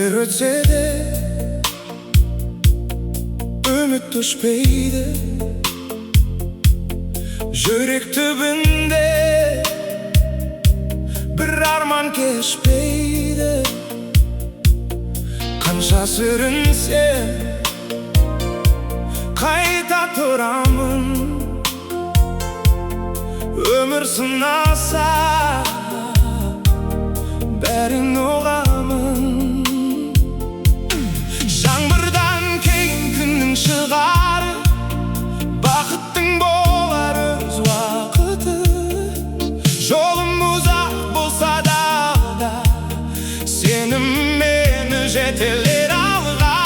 Günler ötse de ümit düşpeydi. Жүрек түбінде bir arman kешпейді. Қанша сүрінсем қайта тұрамын. Өмір сынаса бәрін ұғамын. Жаңбырдан кейін күннің шығары, бақыттың болар өз уақыты. Жолым ұзақ болса да сенім мені жетелер алға.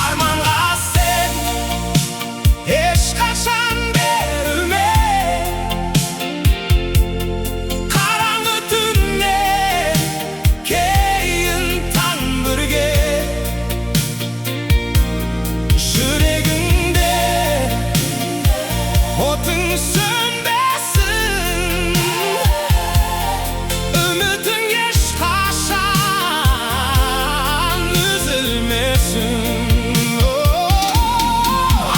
Арманға сен ешқашан берілме. Қараңғы түннен кейін таң бірге. Жүрегіңде отың сөнбесін. Үмітің ешқашан үзілмесін.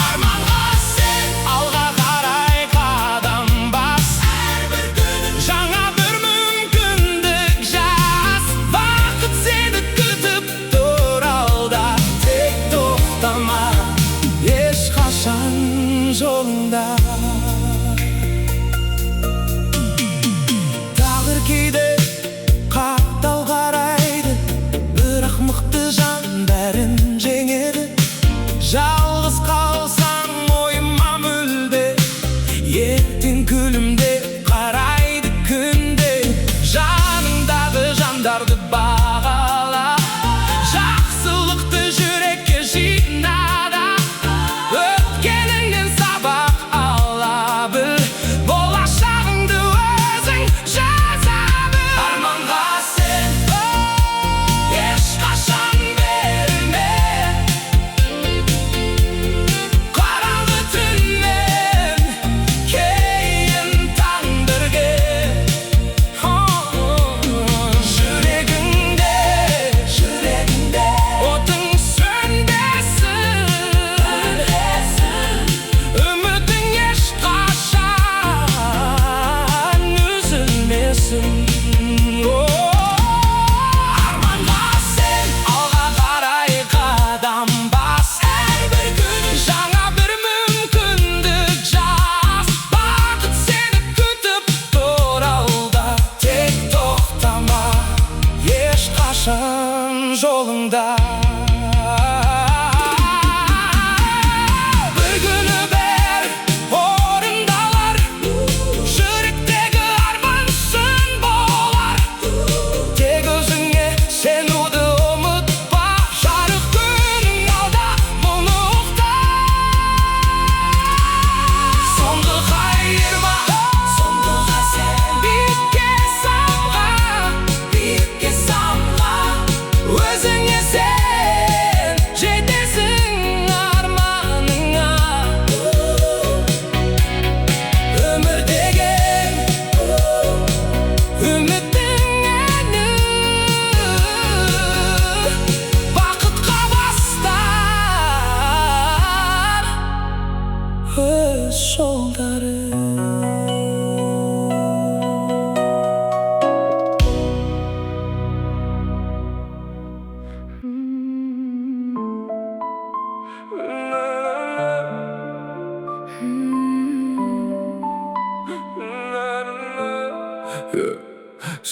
Арманға сен алға қарай қадам бас. Әрбір күнің жаңа бір мүмкіндік жас. Бақыт сені күтіп тұр алда. Тек тоқтама ешқашан жолыңда. Тағдыр кейде қатал қарайды, бірақ мықты жан бәрін жеңеді. Жалғыз қалсаң ойыма мүлде, ертең күлімде қарайды күнде. Жаныңдағы жандарды бағала, жақсылықты жүрекке жинада. Өткеніңнен сабақ ала біл, болашағыңды өзің жаза біл. Арманға сен ешқашан берілме. Қараңғы түннен кейін таң бірге. Жүрегіңде отың сөнбесін. Үмітің ешқашан үзілмесін. Арманға сен алға қарай қадам бас. Әрбір күнің жаңа бір мүмкіндік жас. Бақыт сені күтіп тұр алда. Тек тоқтама ешқашан жолыңда. Bir günü ber орындалар. Жүректегі армансың болар. Тек өзіңе сенуді ұмытпа. Жарық күнің алда, мұны ұқта. Соңғы қайырма, соңғыға сен. Биікке самға, өзіңе сен. Жетесің арманыңа. Өмір деген үміттің әні. Бақытқа бастар өз жолдары.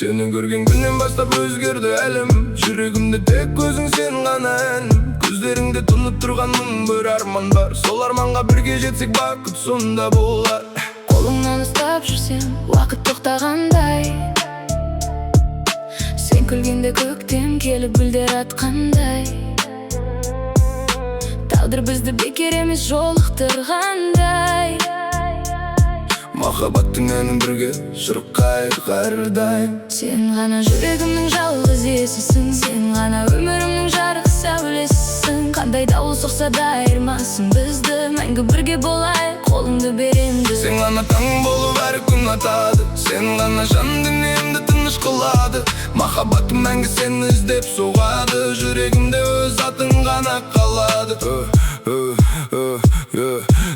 Сені көрген күннен бастап өзгерді әлем. Жүрегімде тек өзің сен ғана әнім. Көздеріңде тұнып тұрған мың бір арман бар. Сол арманға бірге жетсек бақыт сонда болар. Қолыңнан ұстап жүрсем, уақыт тоқтағандай. Сен күлгенде көктем келіп гүлдер атқандай. Тағдыр бізді бекер емес жолықтырғандай. Махаббаттың әнін бірге шырқайық әрдайым. Сен ғана жүрегімнің жалғыз иесісің. Сен ғана өмірімнің жарық сәулесісің. Қандай дауыл соқса да айырмасын бізді. Мәңгі бірге болайық, қолыңды беремін. Сен ғана таң болып әр күн атады. Сен ғана жан дүниемді тыныш қылады. Махаббатым мәңгі сені іздеп соғады.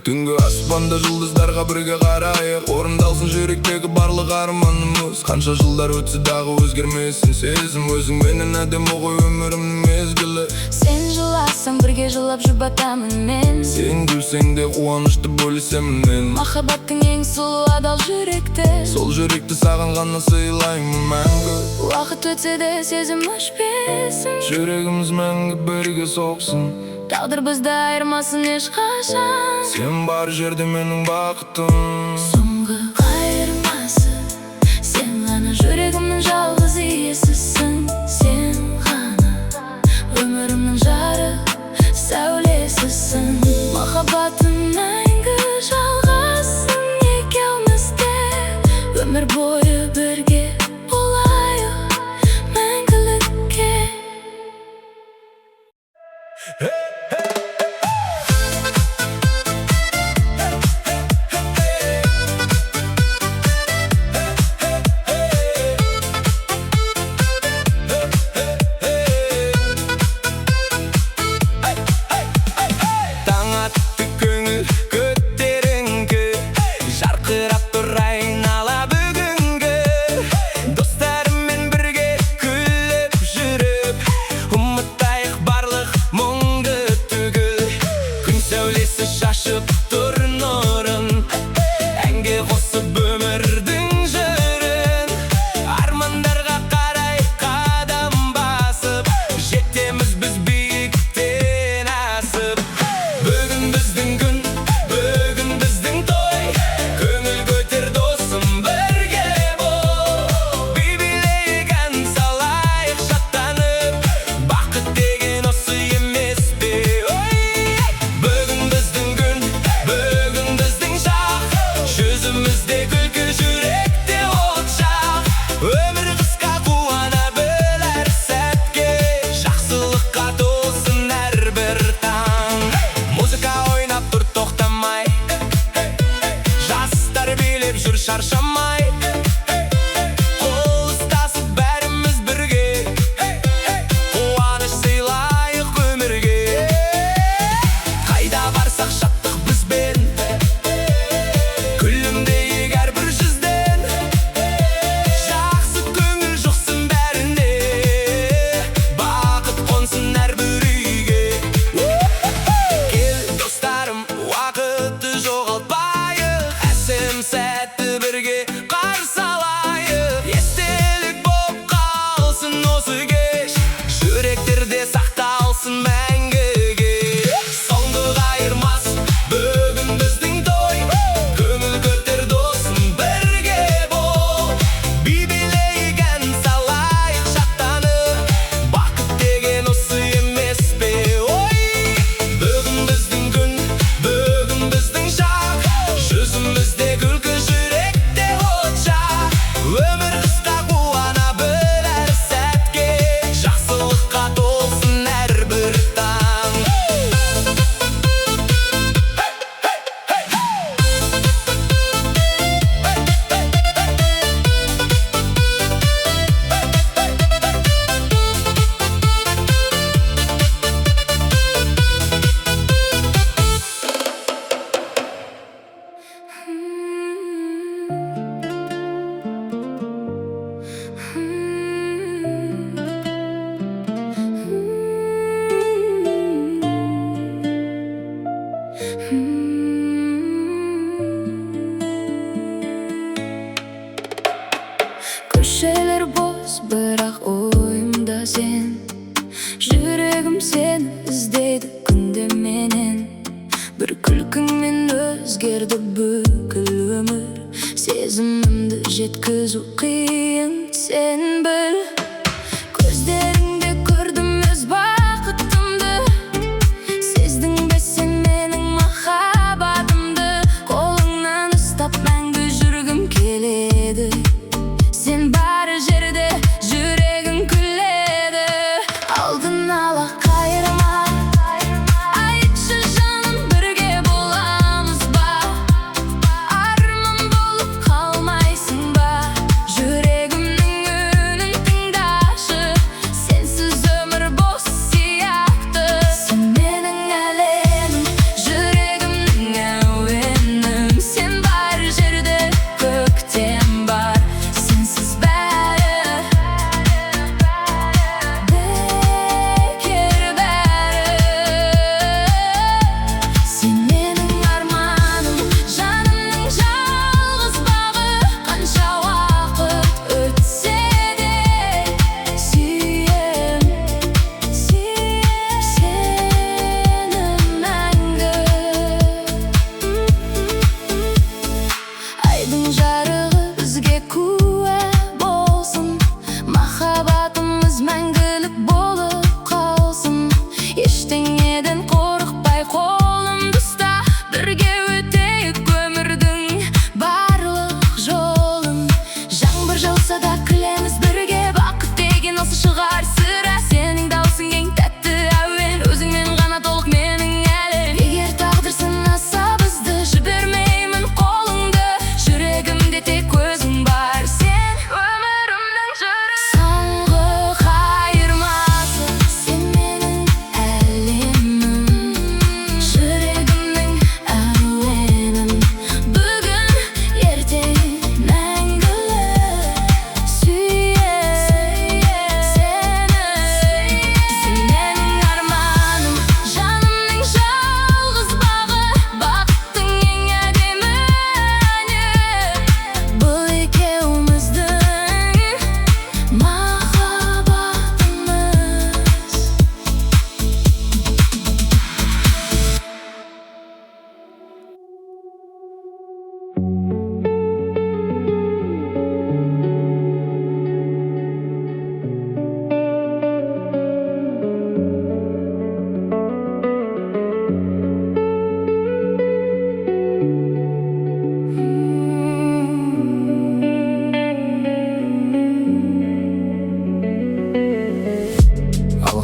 Түнгі аспанда жұлдыздарға бірге қарайық, орындалсын жүректегі барлық арманымыз. Қанша жылдар өтсе дағы өзгермесін сезім, өзіңменен әдемі ғой өмірімнің мезгілі. Сен жыласаң бірге жылап жұбатамын мен, Сен күлсең де қуанышты бөлісемін мен. махаббаттың ең сұлу адал жүректі, Сол жүректі саған ғана сыйлаймын мәңгі. уақыт өтсе де сезім өшпесін, Жүрегіміз мәңгі бірге соқсын. тағдыр бізді айырмасын ешқашан. Сен бар жерде менің бақытым. Соңғы қайырмасы, сен ғана жүрегімнің жалғыз иесісің. Сен ғана өмірімнің жарық сәулесісің. Махаббатым мәңгі жалғасын екеумізде, өмір бойы бірге болайық мәңгілікке.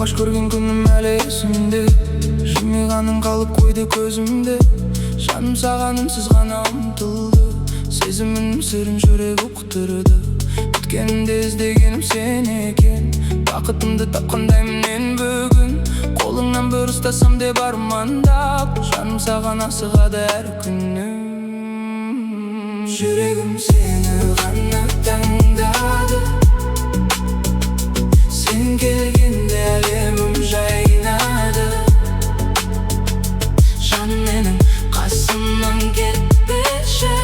алғаш көрген күнім әлі есімде. Жымиғаның қалып қойды көзімде. Жаным саған үнсіз ғана ұмтылды. Сезімнің сырын жүрек ұқтырды. Күткенімде іздегенім сен екен. Бақытымды тапқандаймын мен бүгін. Қолыңнан бір ұстасам деп армандап, жаным саған асығады әр күнім. Жүрегім сені ғана таңдады. Сен келгенде әлемім жайнады. Жаным менің қасымнан кетпеші.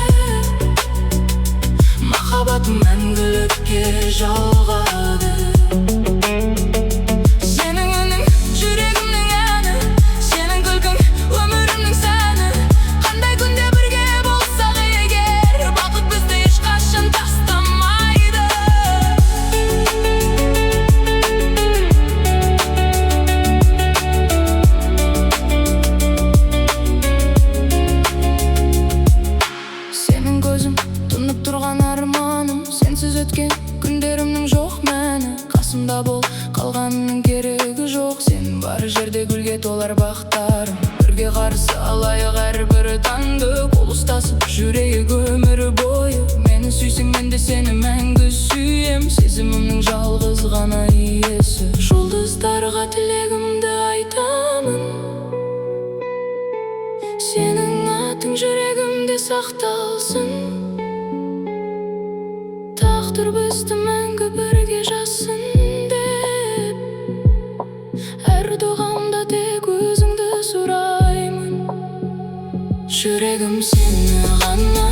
Махаббатым мәңгілікке жалғады. Сенің үнің жүрегімнің әні, сенің күлкің өмірімнің сәні. Қандай күнде бірге болсақ егер, бақыт бізді ешқашан тастамайды. Сенің көзім тұнып тұрған арманым, сенсіз өткен күндерімнің жоқ мәні. Қасымда бол, қалғанның керегі жоқ. Сен бар жерде гүлге толар бақтарым. Бірге қарсы алайық әрбір таңды. Қол ұстасып жүрейік өмір бойы. Мені сүйсең, мен де сені мәңгі сүйем. Сезімімнің жалғыз ғана иесі. Жұлдыздарға тілегімді айтамын. Сенің атың жүрегімде сақталсын. Тағдыр бізді мәңгі бірге жазсын деп, әр дұғамда тек өзіңді сұраймын. Жүрегім сені ғана